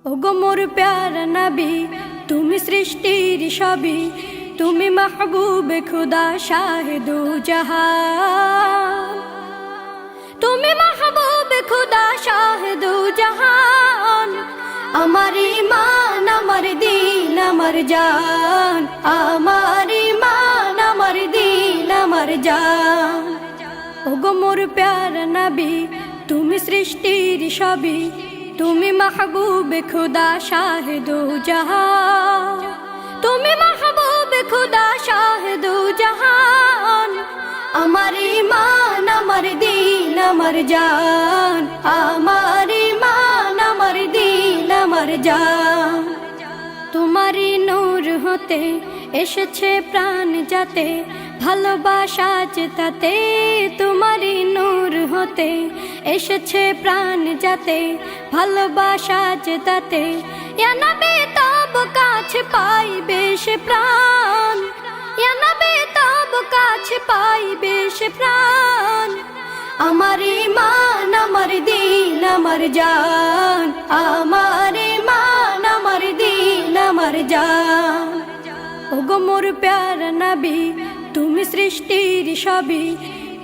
ওগো মোর প্যারা নবী, তুমি সৃষ্টির সবই, তুমি মাহবুবে খুদা শাহিদু জাহান, তুমি মাহবুবে খুদা শাহিদু জাহান। আমার ঈমান আমার দিন আমার জান, আমার ঈমান আমার দিন আমার জান। ওগো মোর প্যারা নবী, তুমি সৃষ্টির সবই, তুমি মাহবুবে খুদা শাহিদু জাহান, তুমি মাহবুবে খুদা শাহিদু জাহান। আমার ঈমান আমার দিন আমার জান, আমার ঈমান আমার দিন আমার জান। তোমারই নূর হতে এসেছে প্রাণ যাতে, ভালোবাসা চেতাতে। তোমারই নূর হতে এসেছে প্রাণ যাতে, ভালোবাসা চেতাতে। ইয়া নবী তব কাছে পাইবে সে প্রাণ, ইয়া নবী তব কাছে পাইবে সে প্রাণ। আমার ঈমান আমার দিন আমার জান, আমার ঈমান আমার দিন আমার জান। ওগো মোর প্যারা নবী, তুমি সৃষ্টির সবই,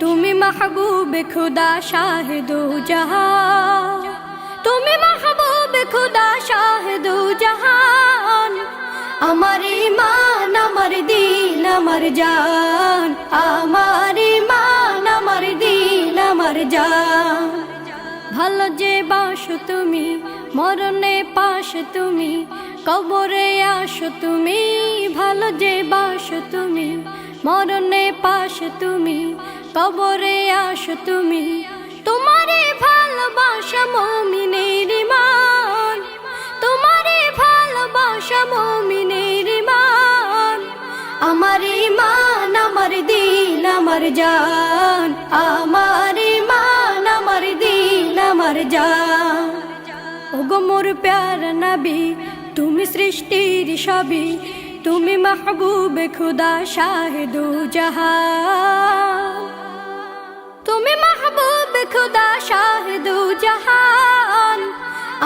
তুমি মাহবুবে খুদা শাহিদু জাহান, তুমি মাহবুবে খুদা শাহিদু জাহান। আমার ঈমান আমার দিন আমার জান, আমার ঈমান আমার দিন আমার জান। ভালো যে বাসো তুমি, মরণে পাশ তুমি, কবরে আসো তুমি। ভালো যে বাসো তুমি, মরণে পাশ তুমি, কবরে আসো তুমি। তোমারে ভালোবাসা মুমিনের ঈমান, তোমারে ভালোবাসা মুমিনের ঈমান। আমার ঈমান আমার দিন আমার জান, আমার ঈমান আমার দিন আমার জান। ওগো মোর প্যারা নবী, তুমি সৃষ্টির সবই, তুমি মাহবুবে খুদা শাহিদু জাহান, তুমি মাহবুবে খুদা শাহিদু জাহান।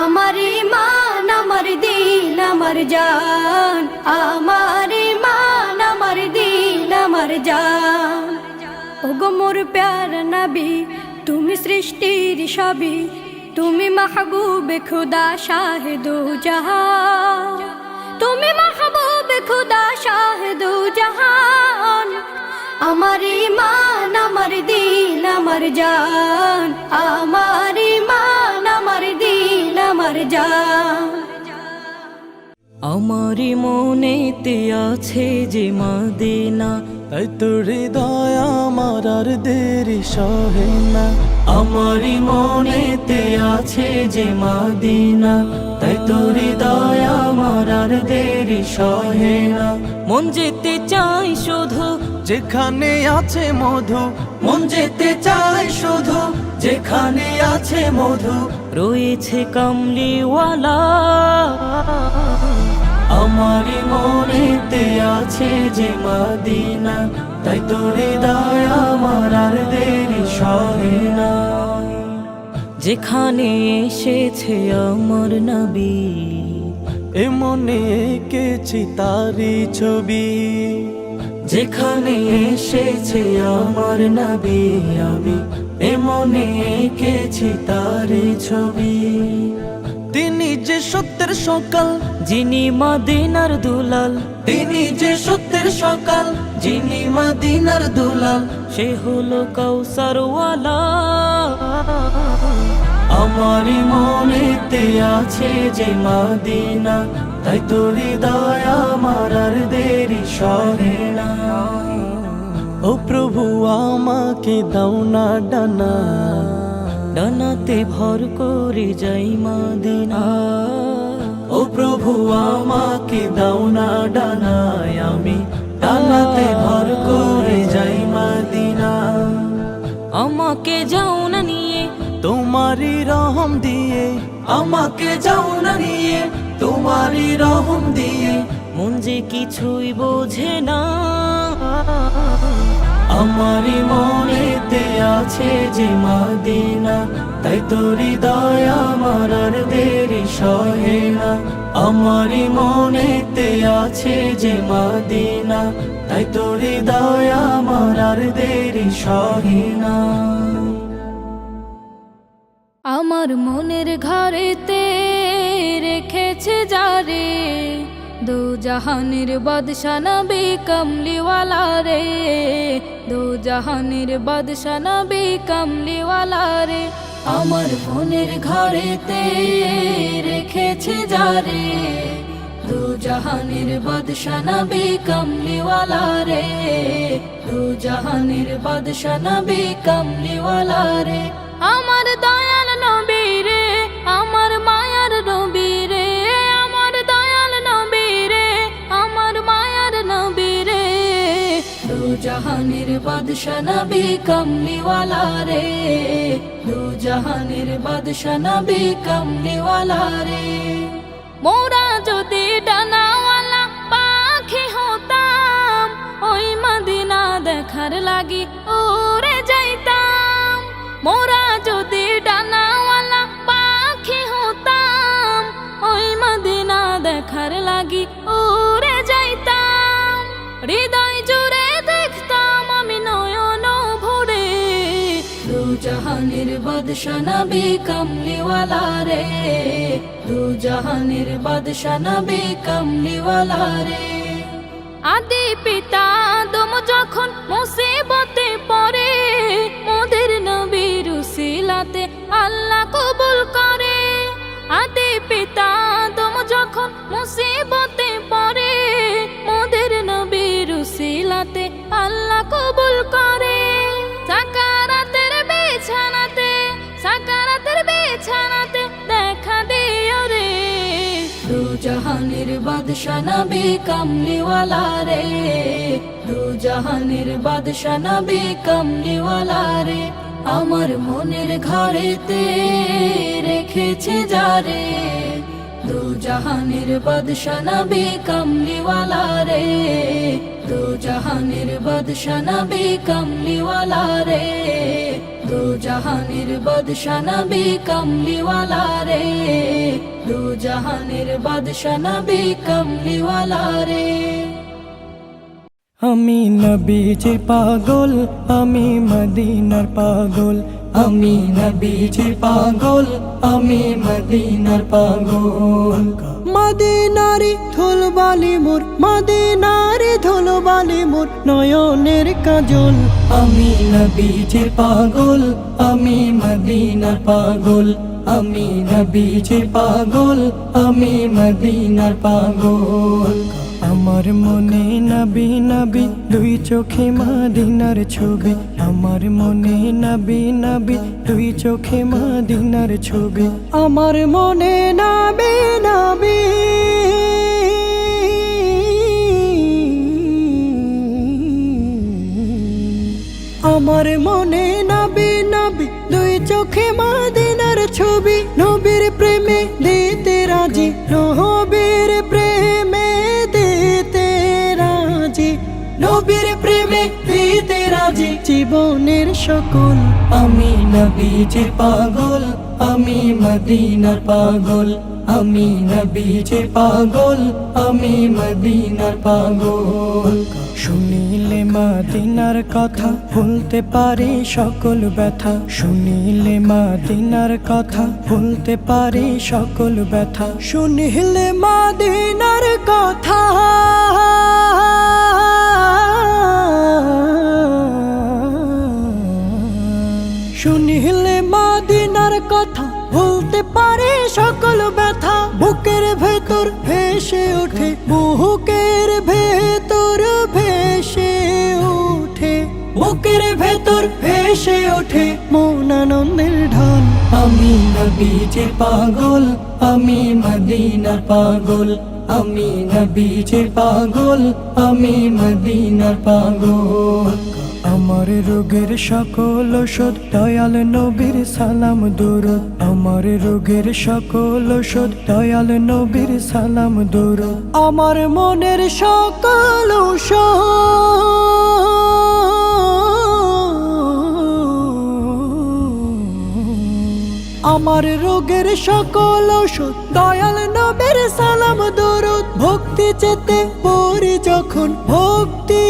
আমার ঈমান আমার দিন আমার জান, আমার ঈমান আমার দিন আমার জান। ওগো মোর প্যারা নবী, তুমি সৃষ্টির সবই, তুমি মাহবুবে খুদা শাহিদু জাহান, তুমি মাহবুবে খুদা শাহিদু জাহান। আমার ঈমান আমার দিন আমার জান, আমার ঈমান আমার দিন আমার জান। আমারি মনেতে আছে যে মদিনা, তাই তোর হৃদয় আমার আর দেরি সহে না। আমারি মনেতে আছে যে মদিনা, তাই তোর হৃদয় আমার আর দেরি সহে না। মন যেতে চাই শুধু যেখানে আছে মধু, মন যেতে চাই শুধু যেখানে আছে মধু, রয়েছে কামলিওয়ালা। আমারি মনেতে আছে যে মদিনা, তাই তোর হৃদয় আমার আর দেরি সহে না। যেখানে এসেছে আমার নবী, এ মনে এঁকেছি তারি ছবি। যেখানে এসেছে আমার নবী, আমি এ মনে এঁকেছি তারি ছবি। তিনি যে সত্যের সকাল, যিনি মদিনার দুলাল, তিনি যে সত্যের সকাল, যিনি মদিনার দুলাল, সে হলো কাউসারওয়ালা। আমারি মনেতে আছে যে মদিনা, তাই তোর হৃদয় আমার আর দেরি সহে না। ও প্রভু আমাকে দাও না ডানা, ডানাতে ভর করে যাই মদিনা। ও প্রভু আমাকে দাও না ডানায়, আমি ডানাতে ভর করে যাই মদিনা। আমাকে যাও না নিয়ে তোমারই রহম দিয়ে, আমাকে যাও না নিয়ে তোমারই রহম দিয়ে, মন যে কিছুই বোঝে না। আমারই মনেতে আছে যে মদিনা, তাই তো হৃদয় আমার আর দেরি সহে না। আমারই মনেতে আছে যে মদিনা, তাই তো হৃদয় আমার আর দেরি সহে না। আমার মনের ঘরেতে রেখেছে যারে, দো জাহানের বাদশা নবী কমলিওয়ালা রে, দো জাহানের বাদশা নবী কমলিওয়ালা রে। আমার মনের ঘরেতে রেখেছে যারে, দো জাহানের বাদশা নবী কমলিওয়ালা রে, দো জাহানের বাদশা নবী কমলিওয়ালা রে। আমার দয়াল নবী রে, আমার মায়ার নবী রে, আমার দয়াল নবী রে, আমার মায়ার নবী রে, দো জাহানের বাদশা নবী কমলিওয়ালা রে, দো জাহানের বাদশা নবী কমলিওয়ালা রে। মোরা যদি ডানাওয়ালা পাখি হতাম, ওই মদিনা দেখার লাগি উড়ে যাইতাম। মোরা যদি ডানাওয়ালা পাখি হতাম, ওই মদিনা দেখার লাগি উড়ে যাইতাম। হৃদয় জুড়ে দেখতাম আমি নয়ন ভরে, দো জাহানের বাদশা নবী কমলিওয়ালা রে, দো জাহানের বাদশা নবী কমলিওয়ালা রে। আদি পিতা আদম যখন মুসিবতে পড়ে, মোদের নবীর উসিলাতে আল্লাহ কবুল করে। আদি পিতা আদম যখন মুসিবতে পড়ে, মোদের নবীর উসিলাতে আল্লাহ কবুল করে। সাকারাতের বিছানাতে, সাকারাতের বিছানাতে দেখা দিও রে, দো জাহানের বাদশা নবী কমলিওয়ালা রে, দো জাহানের বাদশা নবী কমলিওয়ালা রে। আমার মনের ঘরেতে রেখেছে যারে, দো জাহানের বাদশা নবী কমলিওয়ালা রে, দো জাহানের বাদশা নবী কমলিওয়ালা রে, দো জাহানের বাদশা নবী কমলিওয়ালা রে, দো জাহানের বাদশা নবী কমলিওয়ালা রে। আমি নবীজির পাগল, আমি মদিনার পাগল, আমি নবীজির পাগল, আমি মদিনার পাগল। মদিনারি ধুলবালি মোর, মদিনারি ধুলবালি মোর নয়নের কাজল। আমি নবীজির পাগল, আমি মদিনার পাগল, আমি নবীজির পাগল, আমি মদিনার পাগল। আমার মনে নবী নবী দুই চোখে মদিনার ছবি, আমার মনে নবী নবী দুই চোখে মদিনার ছবি, আমার মনে নবী নবী আমার মনে নবী নবী দুই চোখে মদিনার ছবি। নবীর প্রেমে দিতে রাজি, নবীর প্রেমে দিতে রাজি, নবীর প্রেমে দিতে রাজি জীবনের সকল। আমি নবীজির পাগল, আমি মদিনার পাগল, আমি নবীজির পাগল, আমি মদিনার পাগল। শুনিলে মদিনার কথা ভুলতে পারি সকল ব্যথা, শুনিলে মদিনার কথা ভুলতে পারি সকল ব্যথা, শুনিলে মদিনার কথা শুনিলে মদিনার কথা ভুলতে পারি সকল ব্যথা। বুকের ভেতর ভেসে ওঠে, বুকের ভেতর ভেসে ওঠে, বুকের ভেতর ভেসে ওঠে মন আনন্দের ঢল। আমি নবীজির পাগল, আমি মদিনার পাগল, আমি নবীজির পাগল, আমি মদিনার পাগল। আমার রোগের সকল ওষুধ দয়াল নবীর সালাম দরুদ, আমার রোগের সকল ওষুধ দয়াল নবীর সালাম দরুদ, আমার মনের সকল ওষুধ আমার রোগের সকল ওষুধ দয়াল নবীর সালাম দরুদ ভক্তি চেতে পড়ি যখন ভক্তি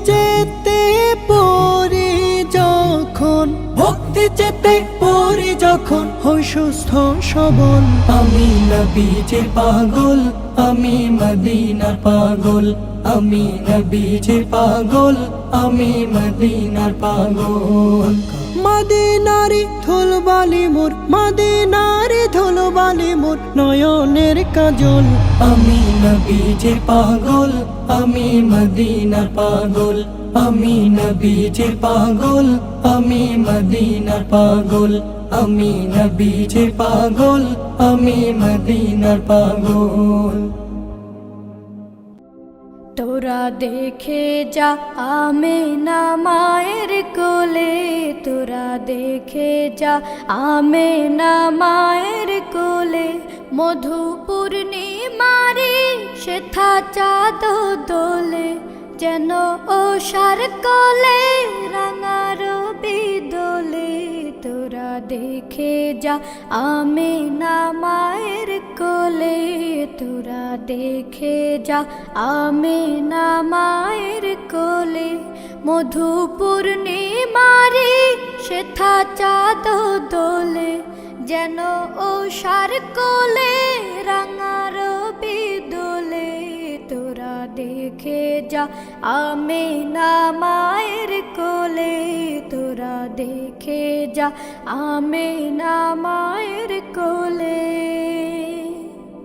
চেতে পড়ি যখন ভক্তি চেতে পড়ি যখন হই সুস্থ সবল আমি নবীজির পাগল আমি মদিনার পাগল আমি নবীজির পাগল আমি মদিনার পাগল মদিনারি ধুলবালি মোর মদিনারি ধুলবালি মোর নয়নের কাজল আমি নবীজির পাগল আমি মদিনার পাগল আমি নবীজির পাগল আমি মদিনার পাগল আমি নবীজির পাগল আমি মদিনার পাগল তোরা দেখে যা আমেনা মায়ের কোলে তোরা দেখে যা আমেনা মায়ের কোলে মধু পূর্ণিমারি সেথা চাঁদ দোলে যেন ওষার কোলে রাঙা রবি দোলে তোরা দেখে যা আমেনা মায়ের কোলে তোরা দেখে যা আমেনা মায়ের কোলে মধু পূর্ণিমারি সেথা চাঁদ দোলে যেন ওষার কোলে রাঙা রবি দোলে তোরা দেখে যা আমেনা মায়ের কোলে তোরা দেখে যা আমেনা মায়ের কোলে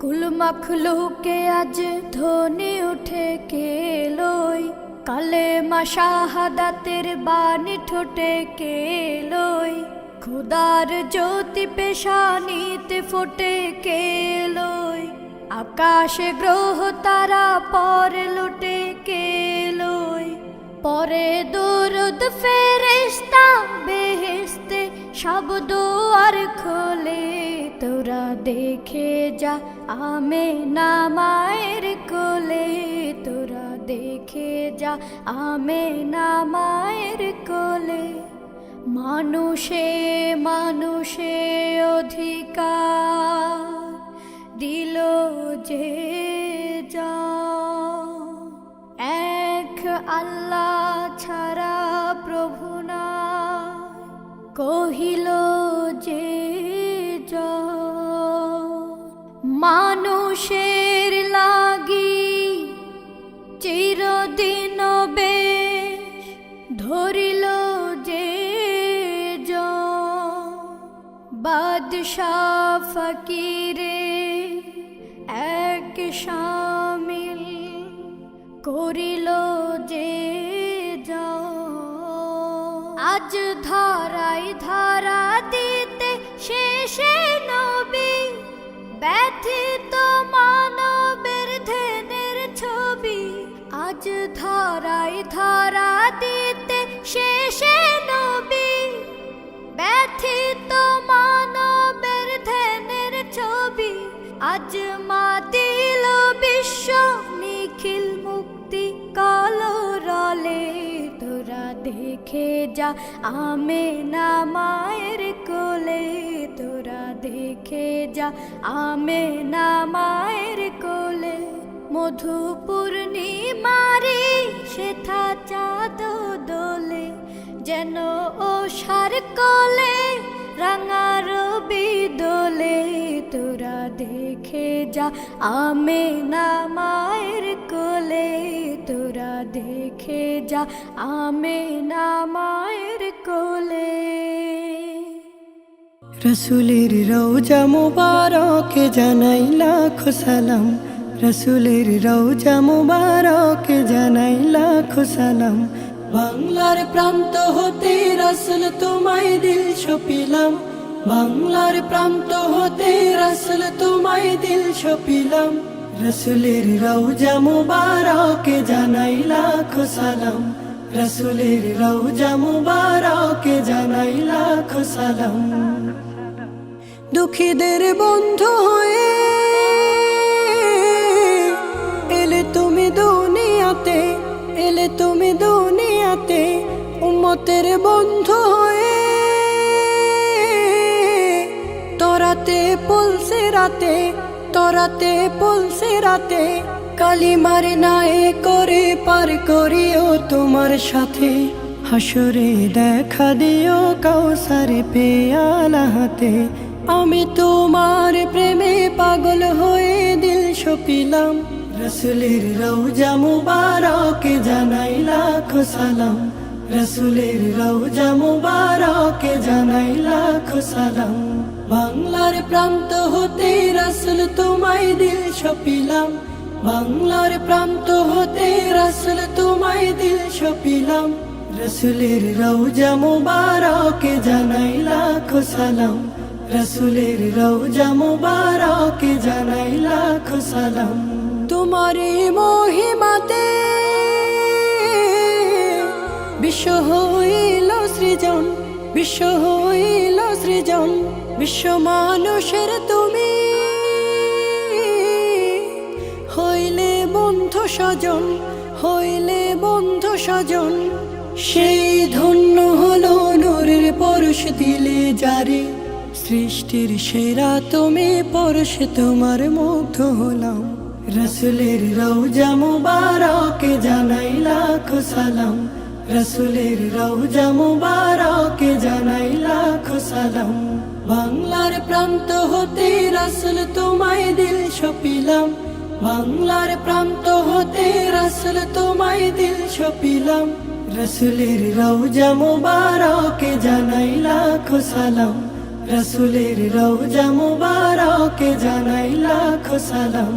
কুল মখলুকে আজ ধ্বনি উঠে কেলোই কালে মা শাহাদাতের বাণী ঠোঁটে কেলোই খুদার জ্যোতি পেশানিতে ফোটে কেলোই আকাশে গ্রহ তারা পরে লুটে কেলোই পরে দরুদ ফেরেশতা বেহেশতে সব দুয়ার খোলে তোরা দেখে যা আমেনা মায়ের কোলে তোরা দেখে যা আমেনা মায়ের কোলে মানুষে মানুষে অধিকার দিল যে যা এক আল্লাহ ছাড়া প্রভু না কহিল যে যা মানুষের লাগি চিরদিন বেশ ধরিল যে যা বাদশাহ ফকিরে এক শামিল করিল যে যা আজ ধারাই ধারা দিতে শেষে নবী ব্যথিত মানবের ধ্যানের ছবি আজ ধারাই ধারা দিতে শেষে নবী ব্যথিত মানবের ধ্যানের ছবি আজ মা দিল বিশ্ব নিখিল মুক্তি কলরলে তোরা দেখে যা আমেনা মায়ের কোলে তোরা দেখে যা আমেনা মায়ের কোলে মধু পূর্ণিমারি সেথা চাঁদ দোলে যেন ওষার কোলে রাঙা রবি দোলে তোরা দেখে যা আমেনা মায়ের কোলে তোরা দেখে যা আমেনা মায়ের কোলে রসুলের রওজা মুবারকে জানাই লাখো সালাম রসুলের রওজা মুবারকে জানাই লাখো সালাম বাংলার প্রান্ত হতে রসুল তোমায় দিল সপিলাম বাংলার প্রান্ত হতে রসুল তোমায় দিল সপিলাম রসুলের রওজা মুবারকে জানাই লাখো সালাম রসুলের রওজা মুবারকে জানাই লাখো সালাম দুঃখীদের বন্ধু হয়ে এলে তুমি দুনিয়াতে এলে তুমি দুনিয়াতে উম্মতের বন্ধু হয়ে রাতে তরাতে পলসে রাতে কালিমার নায়ে করে পার করিও তোমার সাথে হাসরে দেখা দিও কাউসারে পেয়ালা হাতে আমি তোমার প্রেমে পাগল হয়ে দিল সপিলাম রসুলের রওজা মুবারকে জানাই লাখো সালাম রসুলের রওজা মুবারকে জানাই লাখো সালাম বাংলার প্রান্ত হতে রসুল তোমায় দিল সপিলাম বাংলার প্রান্ত হতে রসুল তোমায় দিল সপিলাম রসুলের রওজা মুবারকে জানাই লাখো সালাম রসুলের রওজা মুবারকে জানাই লাখো সালাম তোমারে মহিমাতে বিশ্ব হইল সৃজন বিশ্ব হইল সৃজন বিশ্ব মানুষের তুমি হইলে বন্ধু স্বজন হইলে বন্ধু স্বজন সেই ধন্য হলো নূরের পরশ দিলে যারে সৃষ্টির সেরা তুমি পরশ তোমার মুগ্ধ হলাম রসুলের রওজা মুবারকে জানাই লাখো সালাম রসুলের রওজা মুবারকে জানাই লাখো সালাম বাংলার প্রান্ত হতে রসুল তোমায় দিল সপিলাম বাংলার প্রান্ত হতে রসুল তোমায় দিল সপিলাম রসুলের রওজা মুবারকে জানাই লাখো সালাম রসুলের রওজা মুবারকে জানাই লাখো সালাম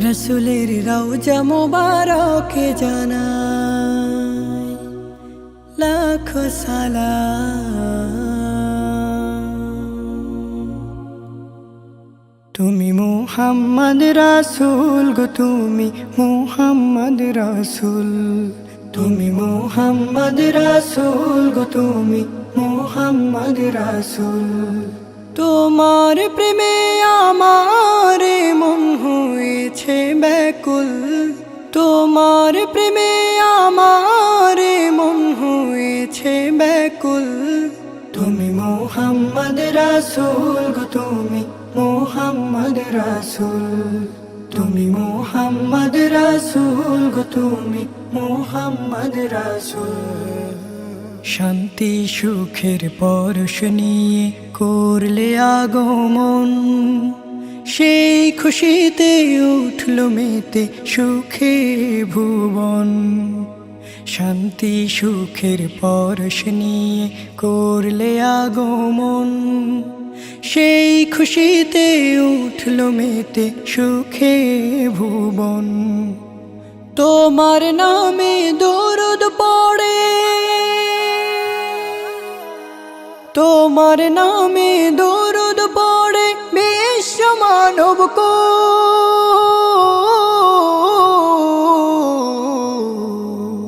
রসুলের রওজা মুবারকে জানাই লাখো সালাম তুমি মুহাম্মদ রাসূল গো তুমি মুহাম্মদ রাসূল তুমি মুহাম্মদ রাসূল গো তুমি মুহাম্মদ রাসূল তোমার প্রেমে আমার মন হয়েছে ব্যাকুল তোমার প্রেমে আমার মন হয়েছে ব্যাকুল তুমি মুহাম্মদ রাসূল গো তুমি মুহাম্মদ রাসূল তুমি মুহাম্মদ রাসূল গো তুমি মুহাম্মদ রাসূল শান্তি সুখের পরশ নিয়ে করলে আগমন সেই খুশিতে উঠল মেতে সুখে ভুবন শান্তি সুখের পরশ নিয়ে করলে আগমন সেই খুশিতে উঠল মেতে সুখে ভুবন তোমার নামে দরুদ পড়ে তোমার নামে দরুদ পড়ে বিশ্ব মানব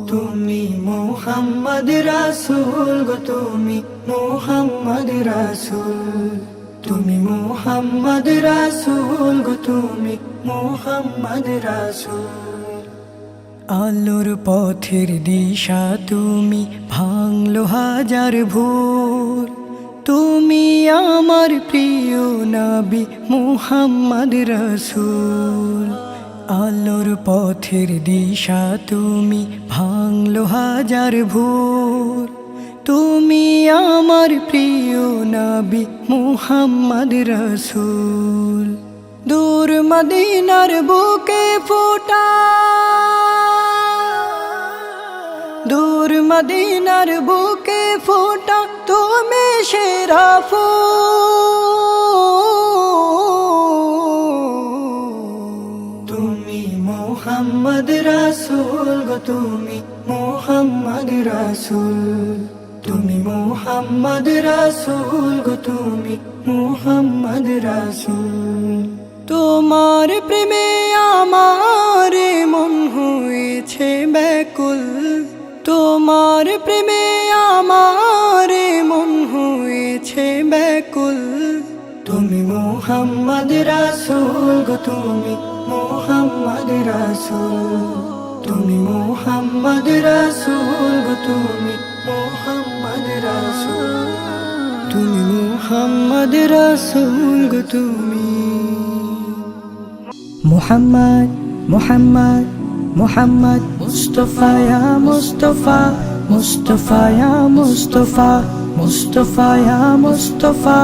তুমি মুহাম্মদ রাসূল গো তুমি মুহাম্মদ রাসূল তুমি মুহাম্মদ রাসূল গো তুমি মুহাম্মদ রাসূল আলোর পথের দিশা তুমি ভাঙলো হাজার ভোর তুমি আমার প্রিয় নবী মুহাম্মদ রাসূল আলোর পথের দিশা তুমি ভাঙলো হাজার ভোর তুমি আমার প্রিয় নবী মুহাম্মদ রাসূল দূর মদিনার বুকে ফোটা দূর মদিনার বুকে ফোটা তুমি সেরা তুমি মুহাম্মদ রাসূল গো তুমি মুহাম্মদ রাসূল তুমি মুহাম্মদ রাসূল গো তুমি মুহাম্মদ রাসূল তোমার প্রেমে আমার মন হয়েছে ব্যাকুল তোমার প্রেমে আমার মন হয়েছে ব্যাকুল তুমি মুহাম্মদ রাসূল গো তুমি মুহাম্মদ রাসূল তুমি মুহাম্মদ রাসূল গো তুমি মুহাম্মদ রাসূল তুমি মুহাম্মদ রাসূল গো তুমি মুহাম্মদ মুহাম্মদ মুহাম্মদ মুস্তাফা ইয়া মুস্তাফা মুস্তাফা ইয়া মুস্তাফা মুস্তাফা ইয়া মুস্তাফা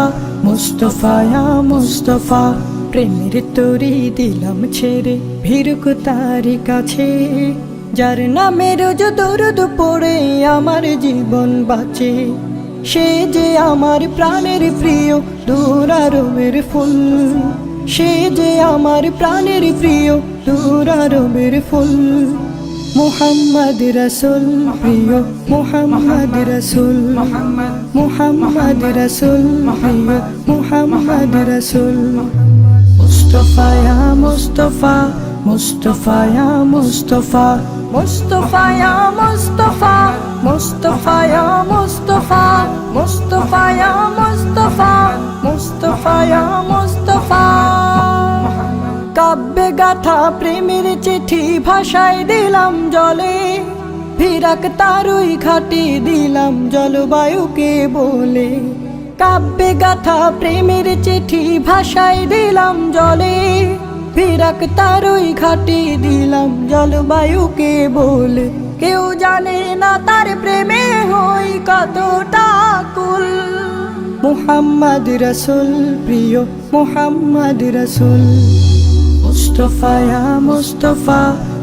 মুস্তাফা ইয়া মুস্তাফা প্রেমের তরি দিলাম ছেড়ে ভিড়ুক তারি কাছে যার নামে রোজ দরুদ পড়ে আমার জীবন বাঁচে সে যে আমার প্রাণের প্রিয় দুরারোমের ফুল সে যে আমার প্রাণের প্রিয় দুরারোমের ফুল মুহাম্মদ রাসূল প্রিয় মুহাম্মদ রাসূল মুহাম্মদ রাসূল প্রিয় মুহাম্মদ রাসূল মুস্তাফা ইয়া মুস্তাফা মুস্তাফা ইয়া মুস্তাফা মুস্তাফা ইয়া মুস্তাফা মুস্তাফা ইয়া মুস্তাফা মুস্তাফা ইয়া মুস্তাফা মুস্তাফা ইয়া মুস্তাফা কাব্যে গাথা প্রেমের চিঠি ভাষায় দিলাম জলে ফিরাক তারুই ঘাটি দিলাম জলবায়ুকে বলে কাব্যে গাথা প্রেমের চিঠি ভাষায় দিলাম জলে ফিরাক তারুই ঘাটি দিলাম জলবায়ুকে বলে কেউ জানে না তার প্রেমে হই কতটা কুল মুহাম্মদ রাসূল প্রিয় মুহাম্মদ রাসূল মুস্তাফা ইয়া মুস্তাফা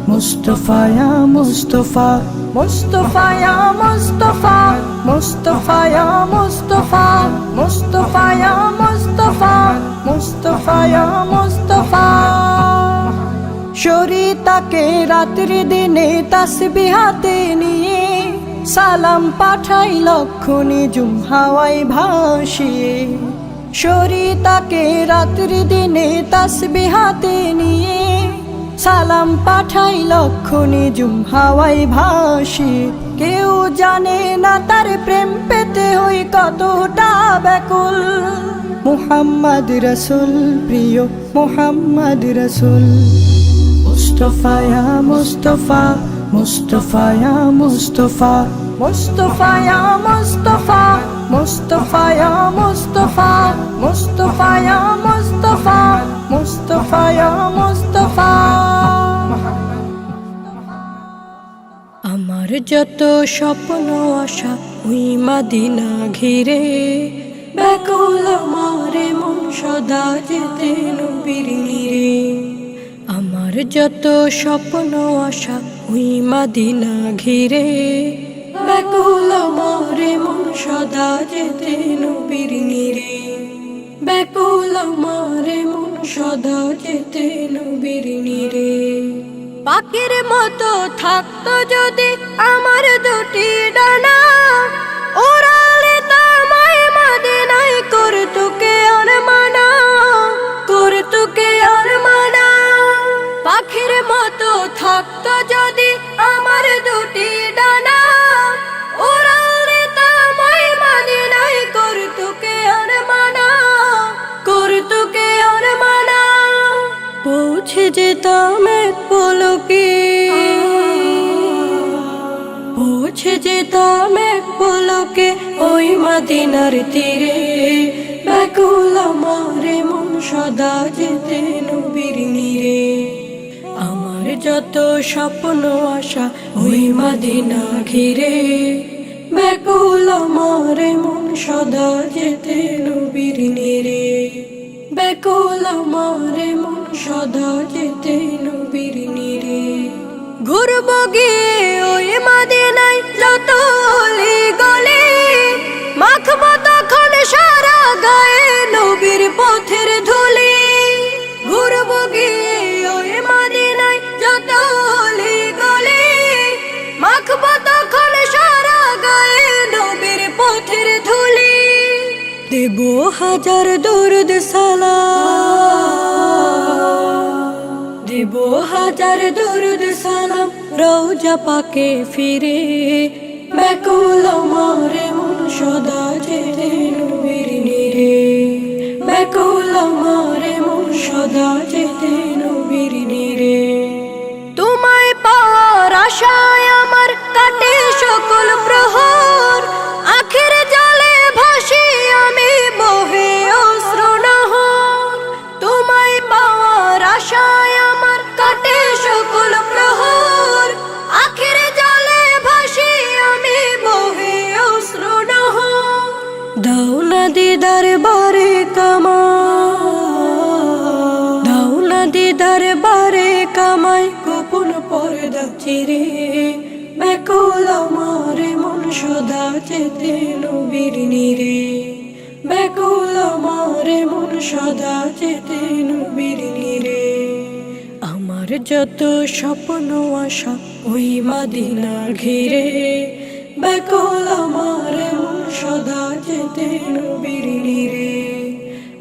মুস্তাফা ইয়া মুস্তাফা মুস্তাফা ইয়া মুস্তাফা মুস্তাফা ইয়া মুস্তাফা মুস্তাফা ইয়া মুস্তাফা মুস্তাফা ইয়া মুস্তাফা শরীতাকে রাত্রি দিনে তাসবিহ হাতে নিয়ে সালাম পাঠাই লক্ষ নিঝুম হাওয়ায় ভাসিয়ে শরীতাকে রাত্রি দিনে তাসবিহ হাতে নিয়ে সালাম পাঠাই লক্ষ নিঝুম হাওয়ায় ভাসিয়ে কেউ জানে না তার প্রেম পেতে হই কতটা ব্যাকুল মুহাম্মদ রাসূল প্রিয় মুহাম্মদ রাসূল মুস্তাফা ইয়া মুস্তাফা মুস্তাফা ইয়া মুস্তাফা মুস্তাফা ইয়া মুস্তাফা মুস্তাফা ইয়া মুস্তাফা মুস্তাফা ইয়া মুস্তাফা মুস্তাফা ইয়া মুস্তাফা আমার যত স্বপ্ন আশা ওই মদিনা ঘিরে ব্যাকুল আমার মন সদা যেতে নবীর নিরে আমার যত স্বপ্ন আশা ওই মদিনা ঘিরে ব্যাকুল আমার মন সদা যেতে নবীর নিরে ব্যাকুল আমার মন সদা যেতে নবীর নিরে পাখির মতো থাকতো যদি আমার দুটি ডানা ওড়ালে তামায় মদিনায় করতো কে আর মানা করতো কে আর মানা পাখির মতো থাকতো যদি আমার দুটি ডানা ওড়ালে তামায় মদিনায় করতো কে আর মানা করতো কে আর মানা পৌঁছে যেতাম এক পলকে পৌঁছে যেতাম এক পলকে ওই মদিনার তীরে ব্যাকুল আমার মন সদা যেতে নবীর নিরে আমার যত স্বপ্ন আশা ওই মদিনা ঘিরে ব্যাকুল আমার মন সদা যেতে নবীর নিরে ব্যাকুল আমার মন সদা যেতে নবীর নিরে ঘুরব গিয়ে ওই মদিনায় যত অলি গলি মাখব তখন সারা গায়ে নবীর পথের ধুলি ঘুরব গিয়ে ওই মদিনায় যত অলি গলি মাখব তখন সারা গায়ে নবীর পথের ধুলি দেব হাজার দরুদ সালাম দেব হাজার দরুদ সালাম রওজা পাকে ফিরে ব্যাকুল আমার মন সদা যেতে নবীর নিরে ব্যাকুল আমার মন সদা যেতে নবীর নিরে তোমায় পাওয়ার আশায় আমার কাটে সকল প্রহর আখের জলে ভাসি আমি বহে অশ্রু নহর তোমায় পাওয়ার আশায় চিরে ব্যাকুল আমার মন সদা যেতে নবীর নিরে ব্যাকুল আমার মন সদা যেতে নবীর নিরে আমার যত স্বপ্ন আশা ওই মদিনা ঘিরে ব্যাকুল আমার মন সদা যেতে নবীর নিরে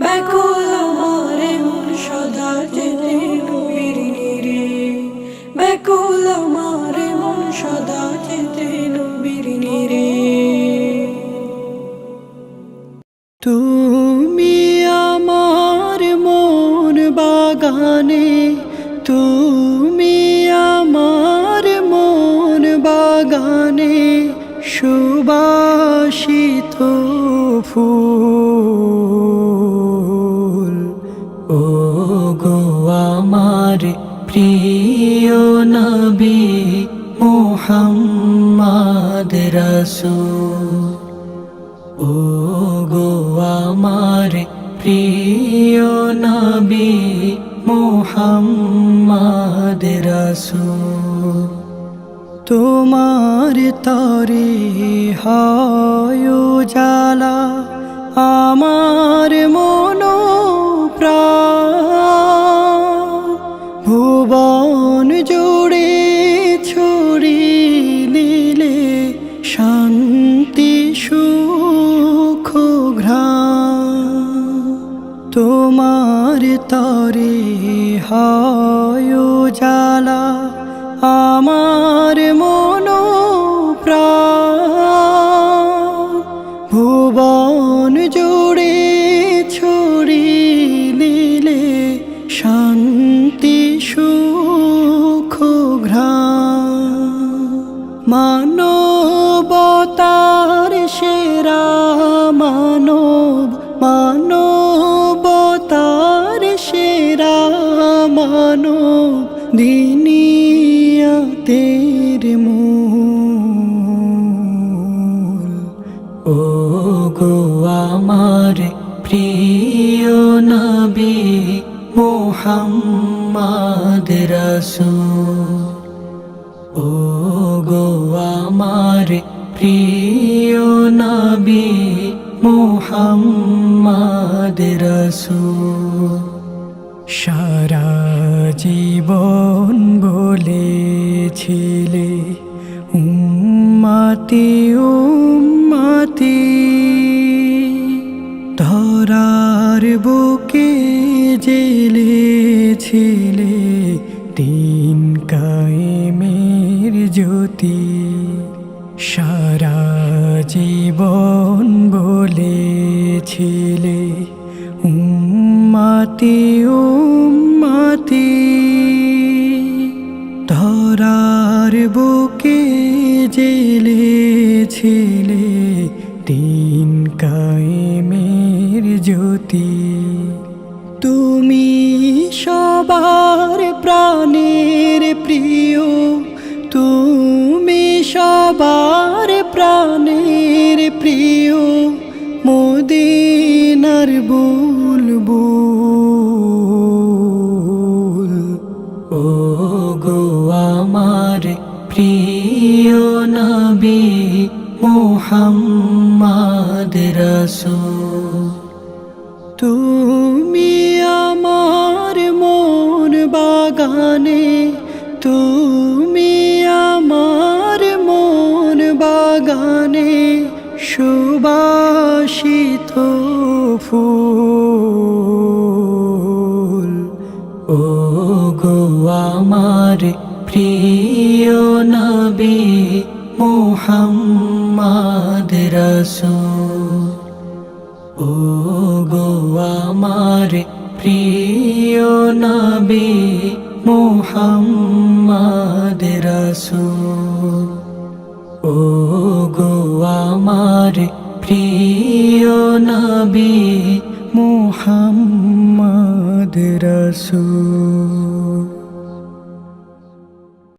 ব্যাকুল আমার মন সদা যেতে নবীর নিরে ব্যাকুল আমার মন সদা যেতে নবীর নিরে তুমি আমার মন বাগানে তুমি আমার মন বাগানে সুবাসিত ফুল ও গো আমার প্রিয় নবী মুহাম্মদ রাসূল ও গো আমার প্রিয় নবী মুহাম্মদ রাসূল তোমার তরে হয় উজালা আমার মন প্রাণ ভুবন জুড়ে ছড়িয়ে দিলে শান্তি সুখ ঘ্রাণ তোমার তরে হয় উজালা আমার মন প্রাণ ভুবন জুড়ে ছড়িয়ে দিলে শান্তি সুখ ঘ্রাণ মানবতার সেরা মানব মানবতার সেরা মানব দিনিয়াতের মূল ও গো আমার প্রিয় নবী মুহাম্মদ রাসূল ও গো আমার প্রিয় নবী মুহাম্মদ রাসূল সারা জীবন বলেছিলে উম্মতি উম্মতি ধরার বুকে জেলেছিলে দিন কায়েমের জ্যোতি সারা জীবন বলেছিলে উম্মতি উম্মতি ধরার বুকে জেলেছিলে দিন কায়েমের জ্যোতি তুমি সবার প্রাণের প্রিয় তুমি সবার প্রাণের প্রিয় মদিনার বুলবুল ও গো আমার প্রিয় নবী মুহাম্মদ রাসূল তুমি আমার মন বাগানে তুমি আমার মন বাগানে সুবাসিত ফুল ও গো আমার প্রিয় নবী মুহাম্মদ রাসূল ও গো আমার প্রিয় নবী মুহাম্মদ রাসূল ও গো আমার প্রিয় নবী মুহাম্মদ রাসূল